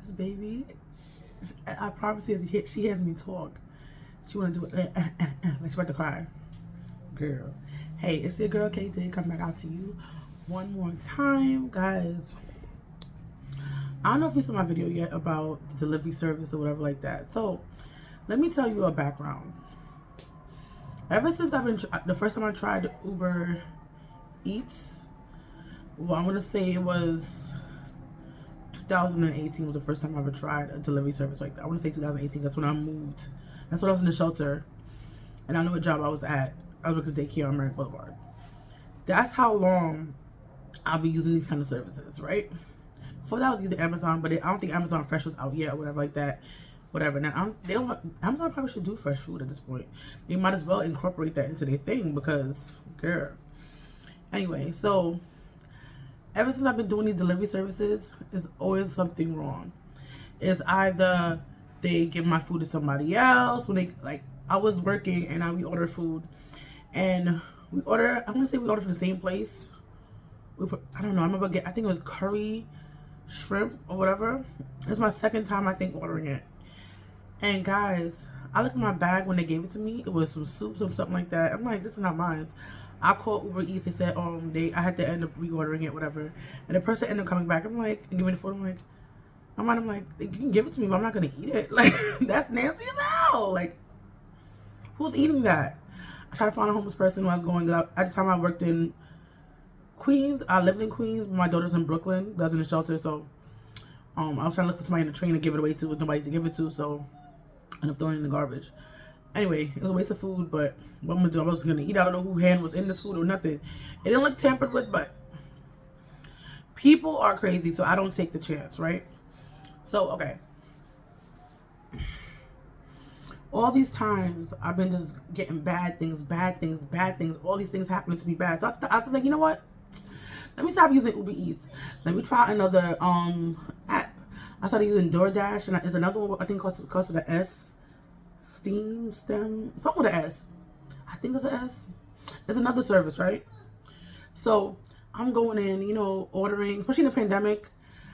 This baby, I promise you, she hears me talk. She want to do it like she about to cry. Girl. Hey, it's your girl KD coming back out to you one more time, guys. I don't know if you saw my video yet about the delivery service or whatever like that. So let me tell you a background. Ever since I've been the first time I tried Uber Eats, well, I'm gonna say it was 2018 was the first time I ever tried a delivery service like that. I want to say 2018. That's when I moved. That's when I was in the shelter, and I knew what job I was at. I was working daycare on Merrick Boulevard. That's how long I'll be using these kind of services, right? Before that, I was using Amazon, but I don't think Amazon Fresh was out yet or whatever like that. Whatever. Now Amazon probably should do fresh food at this point. They might as well incorporate that into their thing because, girl. Anyway, so ever since I've been doing these delivery services, there's always something wrong. It's either they give my food to somebody else when they I was working and we ordered food, and I want to say we ordered from the same place. I don't know. I think it was curry shrimp or whatever. It's my second time I think ordering it. And guys, I looked at my bag when they gave it to me. It was some soup, something like that. I'm like, this is not mine. I called Uber Eats. They said I had to end up reordering it, whatever. And the person ended up coming back. I'm like, and giving me the food. I'm like, you can give it to me, but I'm not gonna eat it. Like, that's nasty as hell. Like, who's eating that? I tried to find a homeless person when I was going out. At the time I worked in Queens. I lived in Queens. My daughter's in Brooklyn. I was in the shelter, so I was trying to look for somebody in the train to give it away to with nobody to give it to, so I ended up throwing it in the garbage. Anyway, it was a waste of food, but what I'm gonna do, I was gonna eat. I don't know whose hand was in this food or nothing. It didn't look tampered with, but people are crazy, so I don't take the chance, right? So, okay. All these times, I've been just getting bad things, all these things happening to me bad. So I was like, you know what? Let me stop using Uber Eats. Let me try another app. I started using DoorDash, and there's another one, I think costs with an S. Stem, something with an S. I think it's an S. It's another service, right? So I'm going in, ordering, especially in the pandemic.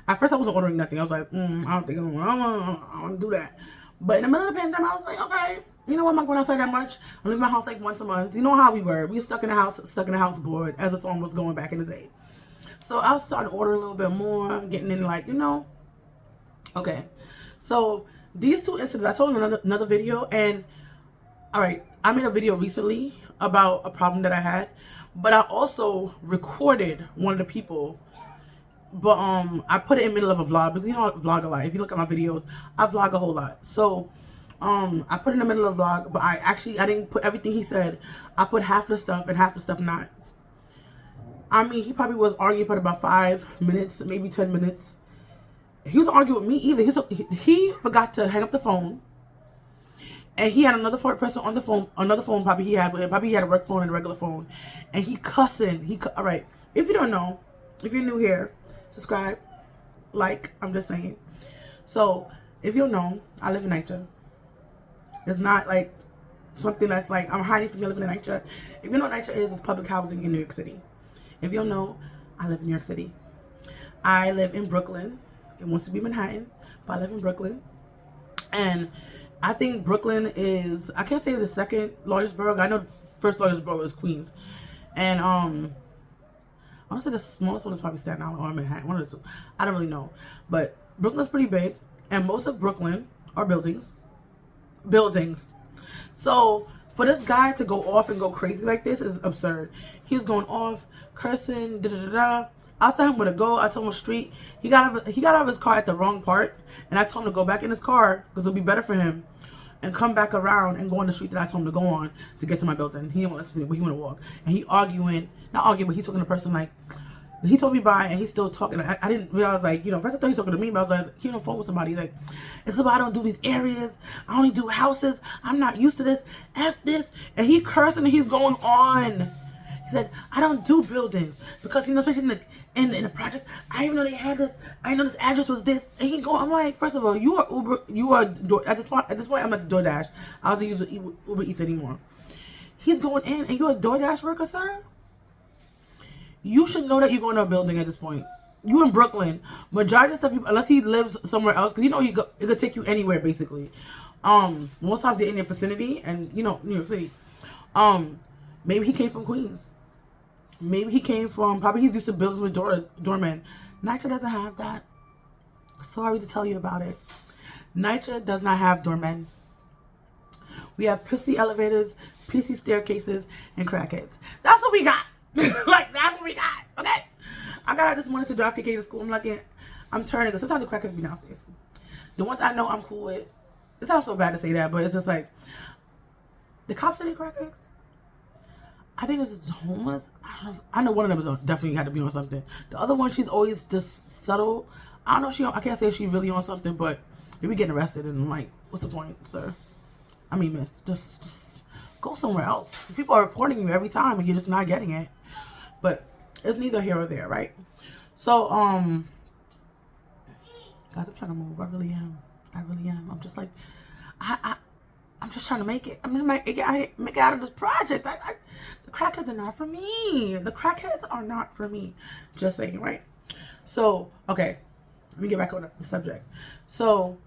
At first, I wasn't ordering nothing. I was like, I don't think I want to do that. But in the middle of the pandemic, I was like, okay, you know what? I'm not going outside that much. I leave my house like once a month. You know how we were. We were stuck in the house bored, as the song was going back in the day. So I started ordering a little bit more, getting in okay. So these two incidents, I told another video, and all right, I made a video recently about a problem that I had, but I also recorded one of the people. But I put it in the middle of a vlog because I vlog a lot. If you look at my videos, I vlog a whole lot. So I put it in the middle of the vlog, but I didn't put everything he said. I put half the stuff and half the stuff not. I mean, he probably was arguing for about 5 minutes, maybe 10 minutes. He was arguing with me either. He forgot to hang up the phone, and he had another person on the phone. Another phone probably he had with him. Probably he had a work phone and a regular phone, and he cussing. All right. If you don't know, if you're new here, subscribe, I'm just saying. So if you don't know, I live in NYCHA. It's not like something that's like I'm hiding from you living in NYCHA. If you know what NYCHA is, it's public housing in New York City. If you don't know, I live in New York City. I live in Brooklyn. It wants to be Manhattan, but I live in Brooklyn. And I think Brooklyn is, I can't say the second largest borough. I know the first largest borough is Queens. And I want to say the smallest one is probably Staten Island or Manhattan, one of the two. I don't really know. But Brooklyn's pretty big, and most of Brooklyn are buildings. So for this guy to go off and go crazy like this is absurd. He was going off, cursing, da-da-da-da. I told him where to go. I told him street. He got out of his car at the wrong part, and I told him to go back in his car because it'll be better for him, and come back around and go on the street that I told him to go on to get to my building. He didn't want to listen to me, but he wanted to walk. And he not arguing, but he's talking to the person like, he told me bye, and he's still talking. I didn't realize, first I thought he was talking to me, but I was like, he on the phone with somebody. He's like, it's about I don't do these areas. I only do houses. I'm not used to this. F this. And he cursing and he's going on. He said, I don't do buildings because, especially in the project, I didn't even know they had this. I didn't know this address was this. And he go, I'm like, first of all, you are Uber, at this point, I'm at the DoorDash. I wasn't using Uber Eats anymore. He's going in, and you're a DoorDash worker, sir? You should know that you're going to a building at this point. You in Brooklyn. Majority of stuff, unless he lives somewhere else, because you know it could take you anywhere basically. Most times they're in their vicinity, and you know New York City. Maybe he came from Queens. Maybe he came from, probably he's used to buildings with doormen. NYCHA doesn't have that. Sorry to tell you about it. NYCHA does not have doormen. We have pissy elevators, pissy staircases, and crackheads. That's what we got. Like, that's what we got. Okay? I got out this morning to drop KK to school. I'm turning, because sometimes the crackheads be downstairs. The ones I know I'm cool with, it sounds so bad to say that, but it's just like, the cops say they're crackheads. I think this is homeless. I know one of them is definitely had to be on something. The other one, she's always just subtle. I don't know. I can't say if she's really on something, but they be getting arrested, and I'm like, what's the point, sir? I mean, miss, just go somewhere else. People are reporting you every time, and you're just not getting it. But it's neither here or there, right? So, guys, I'm trying to move. I really am. I'm just like, I'm just trying to make it. I'm just make it out of this project. The crackheads are not for me. The crackheads are not for me. Just saying, right? So, okay. Let me get back on the subject. So,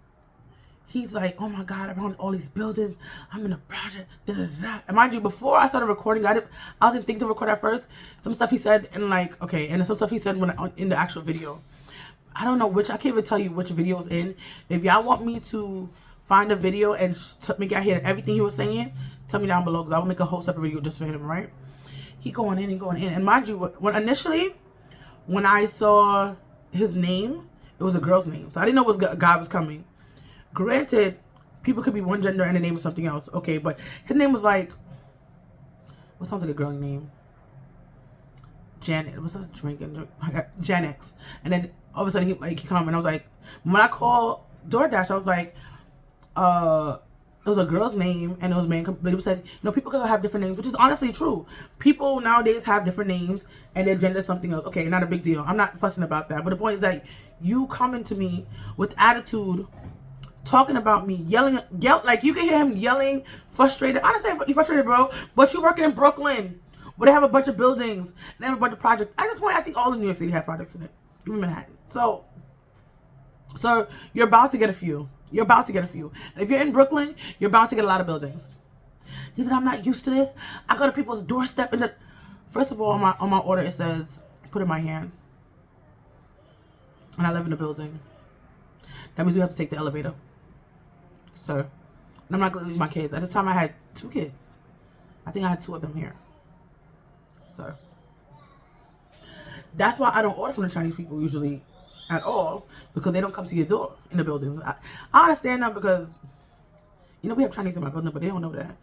he's like, oh my God, I'm on all these buildings. I'm in a project. Da, da, da. And mind you, before I started recording, I wasn't thinking to record at first. Some stuff he said, and like, okay. And then some stuff he said in the actual video. I don't know which. I can't even tell you which video is in. If y'all want me to find a video and make it hear everything he was saying, tell me down below, because I will make a whole separate video just for him, right? He going in and going in. And mind you, when I saw his name, it was a girl's name. So I didn't know a guy was coming. Granted, people could be one gender and the name is something else. Okay, but his name was like, what sounds like a girly name? Janet. What's that drinking? Janet. And then all of a sudden he come, and I was like, when I called DoorDash, I was like, it was a girl's name and it was man. They said, people could have different names, which is honestly true. People nowadays have different names and their gender is something else. Okay, not a big deal. I'm not fussing about that. But the point is that you coming to me with attitude, talking about me, yelling, like you can hear him yelling, frustrated. I understand you're frustrated, bro, but you're working in Brooklyn, where they have a bunch of buildings, they have a bunch of projects. I think all of New York City have projects in it, even Manhattan. So you're about to get a few. If you're in Brooklyn, you're about to get a lot of buildings. He said, I'm not used to this. I go to people's doorstep, and first of all, on my order, it says, put in my hand. And I live in a building. That means we have to take the elevator. Sir. And I'm not going to leave my kids. At this time, I had 2 kids. I think I had 2 of them here. Sir. That's why I don't order from the Chinese people usually at all, because they don't come to your door in the buildings. I understand that, because we have Chinese in my building, but they don't know that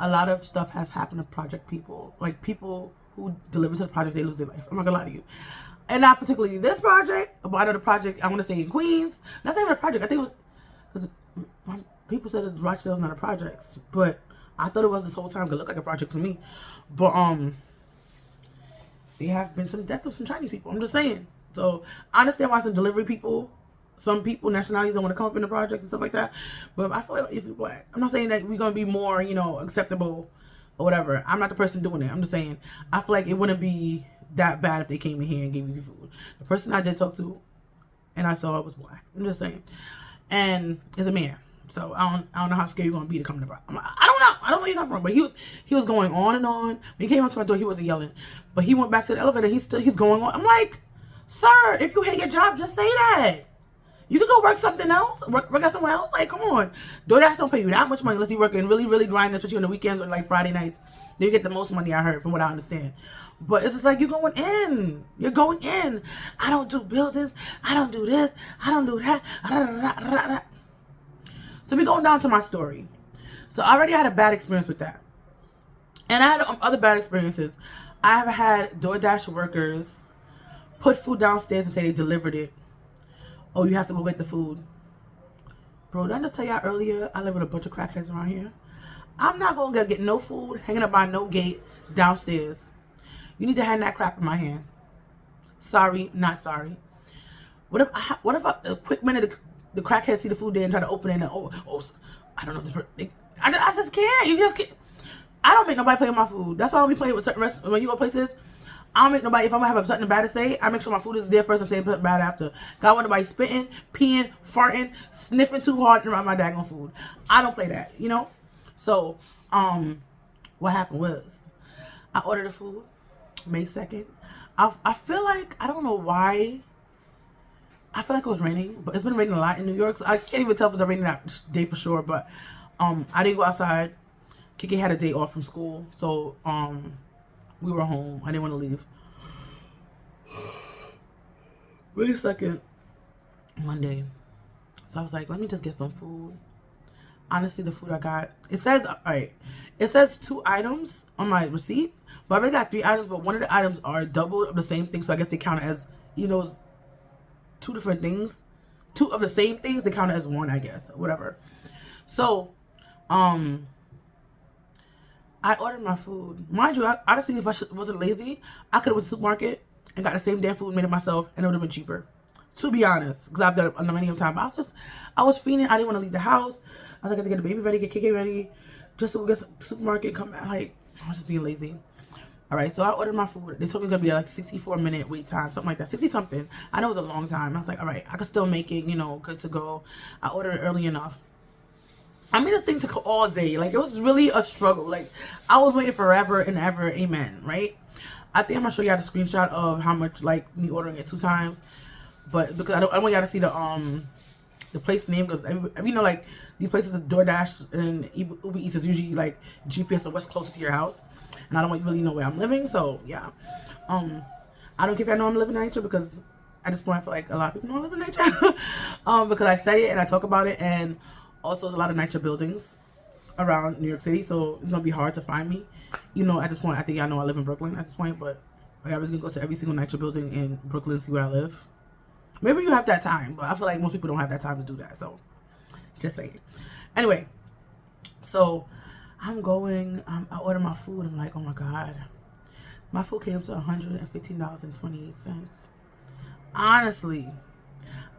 a lot of stuff has happened to project people. Like, people who deliver to the project, they lose their life. I'm not gonna lie to you. And not particularly this project, but I know the project, I want to say in Queens. Not even a project. I think it was, because people said that Rochdale's not a project, but I thought it was this whole time. It looked like a project to me. But there have been some deaths of some Chinese people. I'm just saying. So I understand why some delivery people, some people, nationalities don't want to come up in the project and stuff like that. But I feel like if you're black, I'm not saying that we're going to be more, acceptable or whatever. I'm not the person doing it. I'm just saying, I feel like it wouldn't be that bad if they came in here and gave you food. The person I did talk to and I saw was black. I'm just saying. And it's a man. So I don't know how scared you're going to be to come to the project. I don't know. I don't know where you come from. But he was going on and on. When he came up to my door, he wasn't yelling. But he went back to the elevator. He's going on. I'm like, sir, if you hate your job, just say that. You could go work something else. Work at somewhere else. Like, come on. DoorDash don't pay you that much money unless you're working really, really grinding, especially on the weekends or like Friday nights. Then you get the most money, I heard, from what I understand. But it's just like, you're going in. You're going in. I don't do buildings. I don't do this. I don't do that. So we're going down to my story. So I already had a bad experience with that. And I had other bad experiences. I have had DoorDash workers put food downstairs and say they delivered it. Oh, you have to go get the food. Bro, did I just tell y'all earlier, I live with a bunch of crackheads around here? I'm not going to get no food hanging up by no gate downstairs. You need to hand that crap in my hand. Sorry, not sorry. What if a quick minute the crackheads see the food there and try to open it and I don't know. I just can't. You just can't. I don't make nobody play with my food. That's why I don't be playing with certain restaurants. When you go places, I don't make nobody, if I'm gonna have something bad to say, I make sure my food is there first and say something bad after. God, want nobody spitting, peeing, farting, sniffing too hard around my daggone food. I don't play that, you know? So, what happened was, I ordered the food, May 2nd. I feel like, I don't know why, I feel like it was raining, but it's been raining a lot in New York, so I can't even tell if it's raining that day for sure, but, I didn't go outside. Kiki had a day off from school, so, we were home. I didn't want to leave. May 2nd, Monday. So I was like, let me just get some food. Honestly, the food I got, it says, all right, it says 2 items on my receipt, but I really got 3 items, but one of the items are double of the same thing, so I guess they count as, you know, 2 different things. 2 of the same things, they count as 1, I guess, whatever. So, I ordered my food. Mind you, honestly, if I wasn't lazy, I could have went to the supermarket and got the same damn food, made it myself, and it would have been cheaper. To be honest, because I've done it a many times. I was fiending. I didn't want to leave the house. I was like, I had to get the baby ready, get KK ready, just to go get to the supermarket, come back. Like, I was just being lazy. All right, so I ordered my food. They told me it was going to be like 64-minute wait time, something like that, 60-something. I know it was a long time. I was like, all right, I could still make it, you know, good to go. I ordered it early enough. I mean, this thing took all day. Like, it was really a struggle. Like, I was waiting forever and ever. Amen, right? I think I'm going to show y'all the screenshot of how much, like, me ordering it 2 times. But because I want y'all to see the place name, because you know, like, these places, DoorDash and Uber Eats is usually like GPS of what's closer to your house, and I don't really know where I'm living. So yeah, I don't care if I know I'm living in nature, because at this point I feel like a lot of people know I live in nature. Because I say it and I talk about it, and also there's a lot of nature buildings around New York City, so it's gonna be hard to find me. You know, at this point I think y'all know I live in Brooklyn at this point, but I was gonna go to every single nature building in Brooklyn and see where I live. Maybe you have that time, but I feel like most people don't have that time to do that. So, just saying. Anyway, so I'm going. I order my food. I'm like, oh my god, my food came to $115.28. Honestly,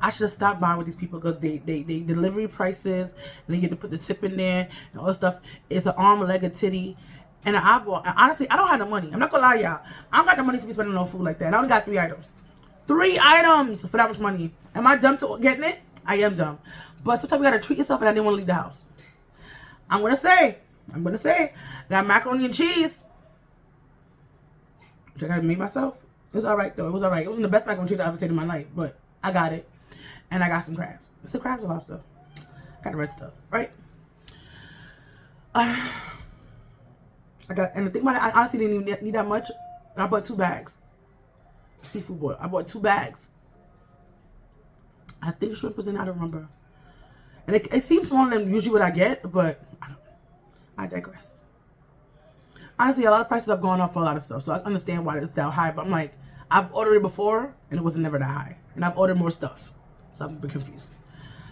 I should have stopped buying with these people, because they delivery prices, and they get to put the tip in there and all this stuff. It's an arm, a leg, a titty, and an eyeball. And honestly, I don't have the money. I'm not gonna lie to y'all. I don't got the money to be spending on food like that. I only got 3 items. 3 items for that much money. Am I dumb to getting it? I am dumb. But sometimes you gotta treat yourself, and I didn't want to leave the house. I'm gonna say, I got macaroni and cheese, which I gotta make myself. It was alright though. It was alright. It wasn't the best macaroni and cheese I ever tasted in my life, but I got it. And I got some crabs. It's the crabs or lobster. Got the red stuff, right? I got, and the thing about it, I honestly didn't even need that much. I bought 2 bags. Seafood boil. I bought 2 bags. I think shrimp was in, I don't remember. And it seems smaller than usually what I get, but I digress. Honestly, a lot of prices have gone up for a lot of stuff, so I understand why it's that high, but I'm like, I've ordered it before, and it was never that high. And I've ordered more stuff, so I'm a bit confused.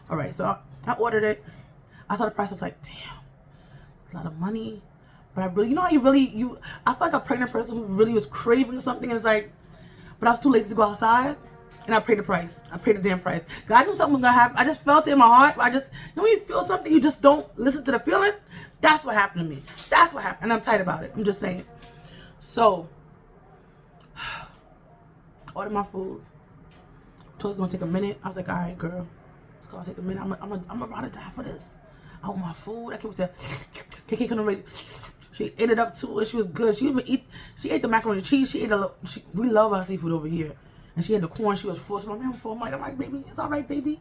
Alright, so I ordered it. I saw the price, I was like, damn, it's a lot of money. But I really, you know how I feel like a pregnant person who really was craving something, and it's like, but I was too lazy to go outside, and I paid the price. I paid the damn price. God, I knew something was gonna happen. I just felt it in my heart. You know when you feel something, you just don't listen to the feeling? That's what happened to me. That's what happened, and I'm tight about it. I'm just saying. So, ordered my food. Told it's gonna take a minute. I was like, all right, girl, it's gonna take a minute. I'm a ride or die for this. I want my food. I came with KK couldn't already. She ate it up too, and she was good. She ate the macaroni and cheese. We love our seafood over here. And she had the corn. She was full. She was like, man, I'm full. I'm like, baby, it's all right, baby.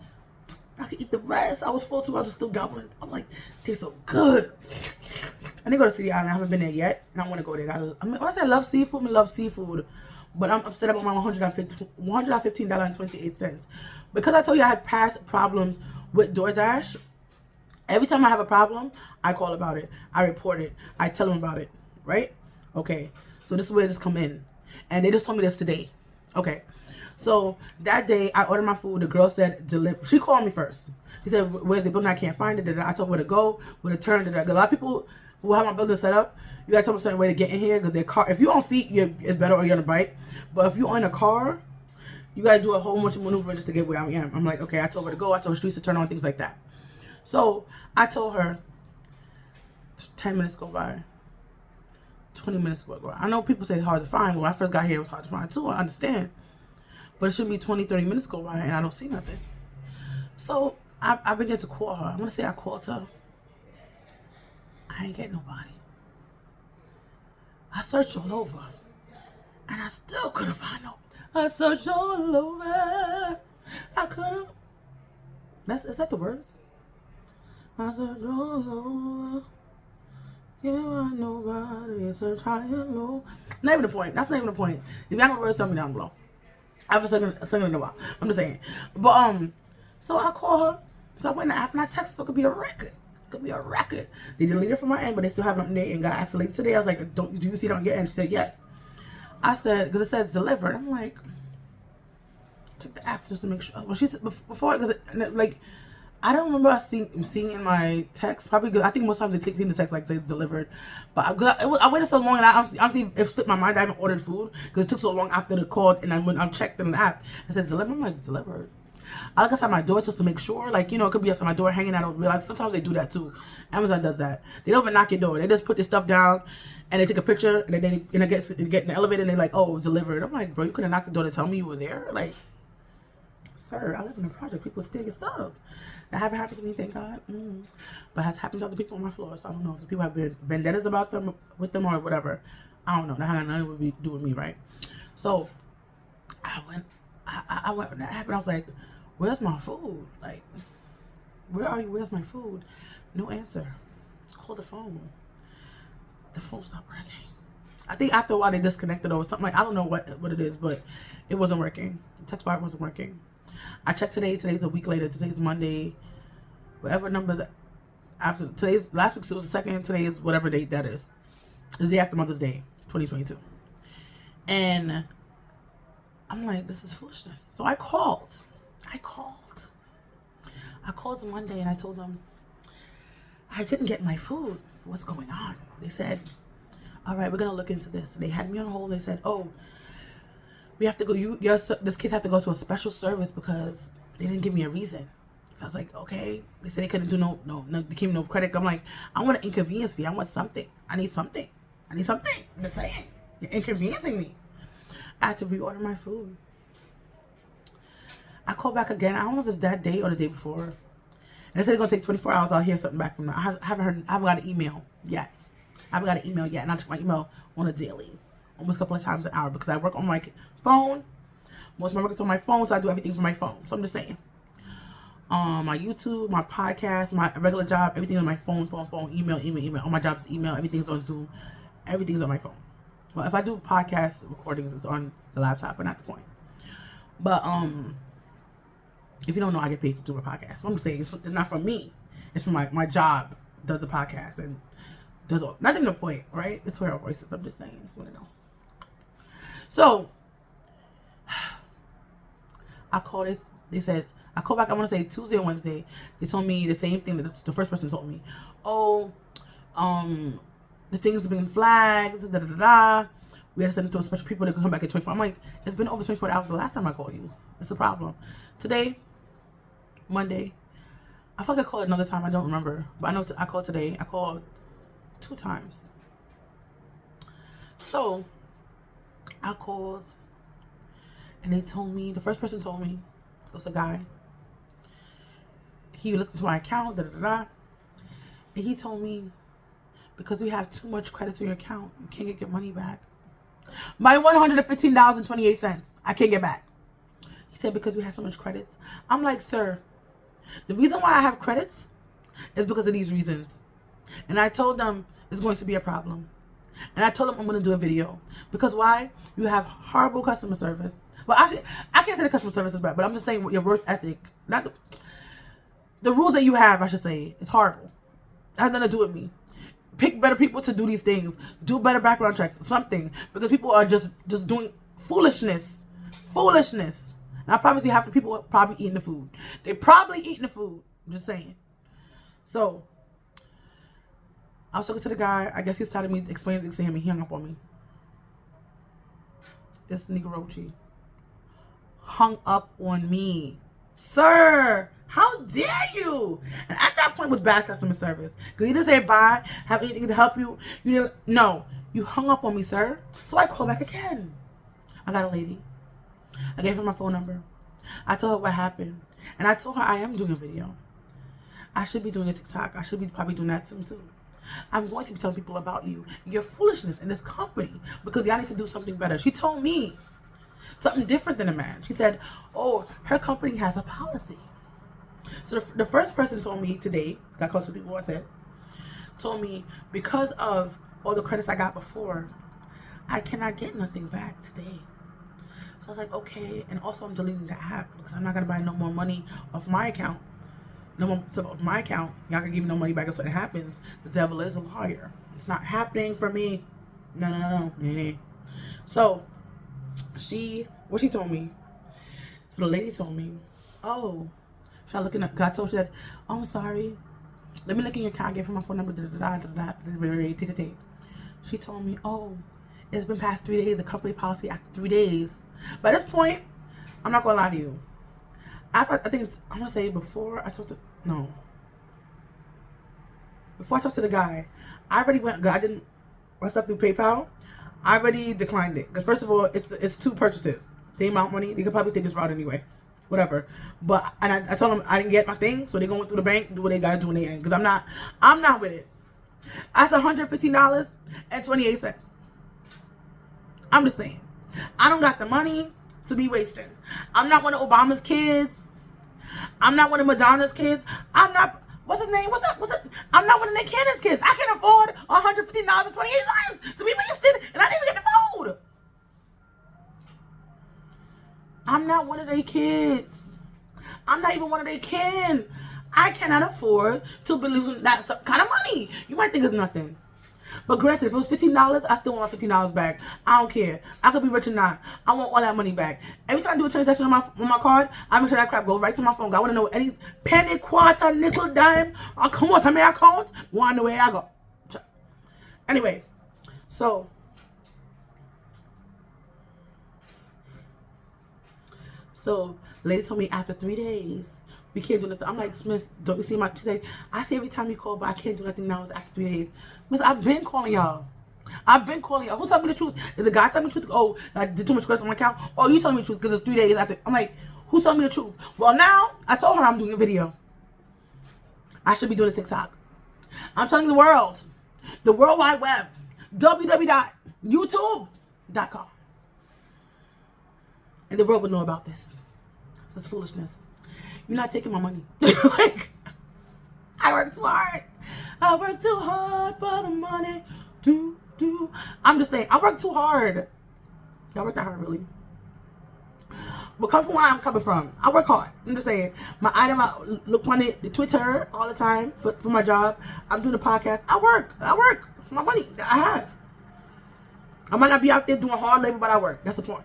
I can eat the rest. I was full too. I was still gobbling. I'm like, tastes so good. I didn't go to City Island. I haven't been there yet, and I want to go there. When I say I love seafood, I love seafood. But I'm upset about my $115.28. Because I told you I had past problems with DoorDash. Every time I have a problem, I call about it. I report it. I tell them about it. Right? Okay. So this is where this come in. And they just told me this today. Okay. So that day, I ordered my food. The girl said, deliver. She called me first. She said, where's the building? I can't find it. I told her where to go, where to turn. A lot of people who have my building set up, you got to tell them a certain way to get in here, because their car, if you're on feet, it's better, or you're on a bike. But if you're in a car, you got to do a whole bunch of maneuvering just to get where I am. I'm like, okay, I told her to go. I told her streets to turn on, things like that. So I told her, 10 minutes go by, 20 minutes walk around. I know people say it's hard to find. When I first got here, it was hard to find too. I understand. But it should be 20, 30 minutes go by and I don't see nothing. So I began to call her. I want to say I called her. I ain't get nobody. I searched all over. And I still couldn't find no. I searched all over. I couldn't. Is that the words? I searched all over. Can't find nobody. Search high and low. Not even the point. That's not even the point. If y'all know the words, tell me down below. I haven't sung in a while. I'm just saying. But so I call her. So I went in the app and I texted, so it could be a record. It could be a record. They deleted it from my end, but they still have it on there and got asked later today. I was like, do you see it on your end? She said yes. I said, because it says delivered. I'm like, check the app just to make sure. Well, she said before, because like, I don't remember seeing in my text, probably because I think most times they take the text like it's delivered. But I waited so long and I'm seeing if it slipped my mind. I haven't ordered food because it took so long after the call, and then when I checked in the app, it says delivered. I'm like, delivered. I look outside my door just to make sure, like, you know, it could be outside my door hanging. I don't realize. Sometimes they do that too. Amazon does that. They don't even knock your door. They just put this stuff down and they take a picture and then they get in the elevator and they're like, oh, delivered. I'm like, bro, you could have knocked the door to tell me you were there. Like, sir, I live in a project. People steal your stuff. That haven't happened to me, thank God. But it has happened to other people on my floor. So I don't know if the people have been vendettas about them with them or whatever. I don't know. That had nothing to do with me, right? So I went when that happened. I was like, where's my food? Like, where are you? Where's my food? No answer. Call the phone. The phone stopped working. I think after a while they disconnected or something. Like, I don't know what it is, but it wasn't working. The text bar wasn't working. I checked today. Today's a week later. Today's Monday. Whatever numbers after today's, last week's it was the second. Today is whatever date that is. It's the day after Mother's Day, 2022. And I'm like, this is foolishness. So I called Monday and I told them I didn't get my food. What's going on? They said, all right, we're gonna look into this. They had me on hold. They said, oh, we have to go. This kids have to go to a special service because they didn't give me a reason. So I was like, okay. They said they couldn't do no. They gave me no credit. I'm like, I want an inconvenience fee. I want something. I need something. I'm just saying, you're inconveniencing me. I had to reorder my food. I called back again. I don't know if it's that day or the day before. And they said it's gonna take 24 hours. I'll hear something back from them. I haven't got an email yet. And I check my email on a daily, almost a couple of times an hour, because I work on my phone. Most of my work is on my phone, so I do everything from my phone. So I'm just saying. My YouTube, my podcast, my regular job, everything's on my phone, email. All my jobs is email. Everything's on Zoom. Everything's on my phone. Well, if I do podcast recordings, it's on the laptop, but not the point. But if you don't know, I get paid to do a podcast. So I'm just saying, it's not from me. It's from my job. Does the podcast and does all. Not even the point, right? It's for our voices. I'm just saying. Just want to know. So I called this. They said I called back. I want to say Tuesday or Wednesday. They told me the same thing that the first person told me. Oh, the things have been flagged. We had to send it to a special people that could come back at 24. I'm like, it's been over 24 hours the last time I called you. It's a problem. Today, Monday, I thought I called another time. I don't remember. But I know I called today. I called 2 times. So, I called. And they told me, the first person told me, it was a guy. He looked into my account, and he told me, because we have too much credits in your account, you can't get your money back. My $115.28, I can't get back. He said, because we have so much credits. I'm like, sir, the reason why I have credits is because of these reasons. And I told them it's going to be a problem. And I told them I'm going to do a video. Because why? You have horrible customer service. Well, actually, I can't say the customer service is bad, but I'm just saying your work ethic, not the rules that you have, I should say, is horrible. It has nothing to do with me. Pick better people to do these things. Do better background checks. Something. Because people are just doing foolishness. Foolishness. And I promise you, half the people are probably eating the food. They're probably eating the food. I'm just saying. So, I was talking to the guy. I guess he started me explaining things to him and he hung up on me. This nigga Rochi hung up on me. Sir, How dare you? And at that point was bad customer service. Because you didn't say bye, have anything to help you. You didn't, no. You hung up on me, sir. So I called back again. I got a lady. I gave her my phone number. I told her what happened. And I told her I am doing a video. I should be doing a TikTok. I should be probably doing that soon too. I'm going to be telling people about you, your foolishness in this company, because y'all need to do something better. She told me something different than a man. She said, oh, her company has a policy. So the first person told me today, got close to people I said, told me because of all the credits I got before, I cannot get nothing back today. So I was like, okay. And also I'm deleting the app because I'm not going to buy no more money off my account. No more stuff off my account. Y'all can give me no money back if something happens. The devil is a liar. It's not happening for me. No. So what she told me, so the lady told me, oh, should I look in up? God told she that, oh, I'm sorry. Let me look in your account. I gave her my phone number. She told me, oh, it's been past 3 days. The company policy after 3 days. By this point, I'm not gonna lie to you. I think it's, I'm gonna say before I talked to the guy, I already went. I didn't my stuff through PayPal. I already declined it because first of all, it's 2 purchases, same amount of money. You could probably think it's fraud anyway, whatever. But I told them I didn't get my thing, so they're going through the bank, do what they gotta do when they end. Because I'm not with it. That's $115.28. I'm just saying, I don't got the money to be wasting. I'm not one of Obama's kids. I'm not one of Madonna's kids. I'm not, what's his name? I'm not one of Nick Cannon's kids. I can't afford $115.28 to be wasted, and I didn't even get the food. I'm not one of their kids. I'm not even one of their kin. I cannot afford to be losing that kind of money. You might think it's nothing. But granted, if it was $15, I still want my $15 back. I don't care. I could be rich or not. I want all that money back. Every time I do a transaction on my card, I make sure that crap goes right to my phone. I want to know any penny, quarter, nickel, dime, or come on to my account. Want to know where I go. Anyway, so lady told me after 3 days, we can't do nothing. I'm like, Miss, don't you see my, she said, I see every time you call, but I can't do nothing now. It's after 3 days. Miss, I've been calling y'all. Who's telling me the truth? Is the guy telling me the truth? Oh, I did too much credit on my account? Or you telling me the truth because it's 3 days after? I'm like, who's telling me the truth? Well, now, I told her I'm doing a video. I should be doing a TikTok. I'm telling the world Wide Web, www.youtube.com. And the world would know about this. This is foolishness. You're not taking my money. Like, I work too hard. I work too hard for the money. I'm just saying, I work too hard. I work that hard, really. But come from where I'm coming from. I work hard. I'm just saying. My item, I look on it, the Twitter all the time for my job. I'm doing a podcast. I work for my money that I have. I might not be out there doing hard labor, but I work. That's the point.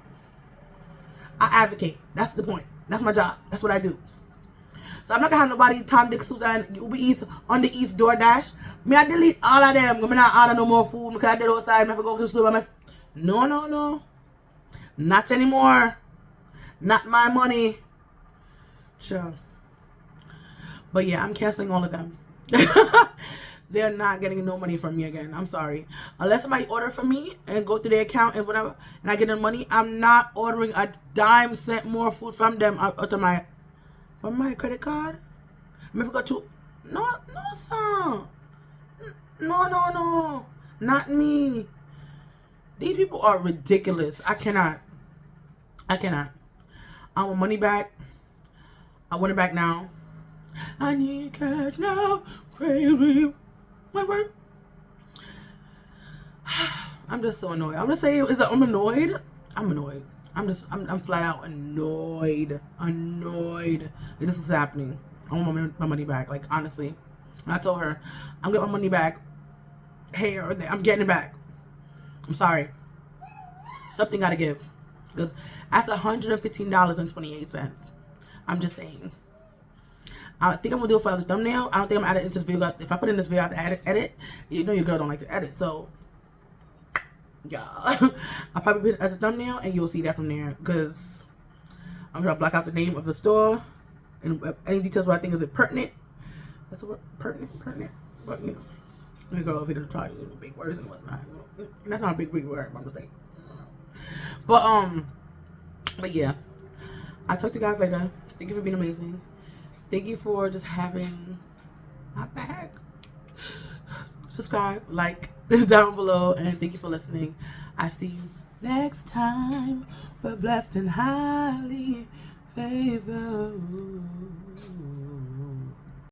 I advocate. That's the point. That's my job. That's what I do. So I'm not gonna have nobody, Tom, Dick, Susan, Uber Eats, on the Eats, DoorDash. Me, I delete all of them. I'm not order no more food because I did outside. I go to the store by myself. No. Not anymore. Not my money. Sure. But yeah, I'm canceling all of them. They're not getting no money from me again. I'm sorry. Unless somebody order from me and go through their account and whatever, and I get their money, I'm not ordering a dime cent more food from them out of my credit card. I forgot to. No, sir. No. Not me. These people are ridiculous. I cannot. I want money back. I want it back now. I need cash now. Crazy. My word. I'm just so annoyed. I'm just saying, I'm annoyed. I'm flat out annoyed. This is happening. I want my money back. Like, honestly. And I told her, I'm getting my money back. Hey, or there. I'm getting it back. I'm sorry. Something gotta give. Because that's $115.28. I'm just saying. I think I'm gonna do it for the thumbnail. I don't think I'm gonna add it into the video. If I put in this video, I have to edit. You know your girl don't like to edit, so yeah. I'll probably put it as a thumbnail, and you'll see that from there. Because I'm gonna block out the name of the store. and any details what I think is pertinent. That's the word, pertinent. But you know, let me go over here to try using big words and what's not. You know, and that's not a big word. I'm just like, but yeah, I'll talk to you guys later. Thank you for being amazing. Thank you for just having my back. Subscribe, like down below, and thank you for listening. I see you next time. We're blessed and highly favored.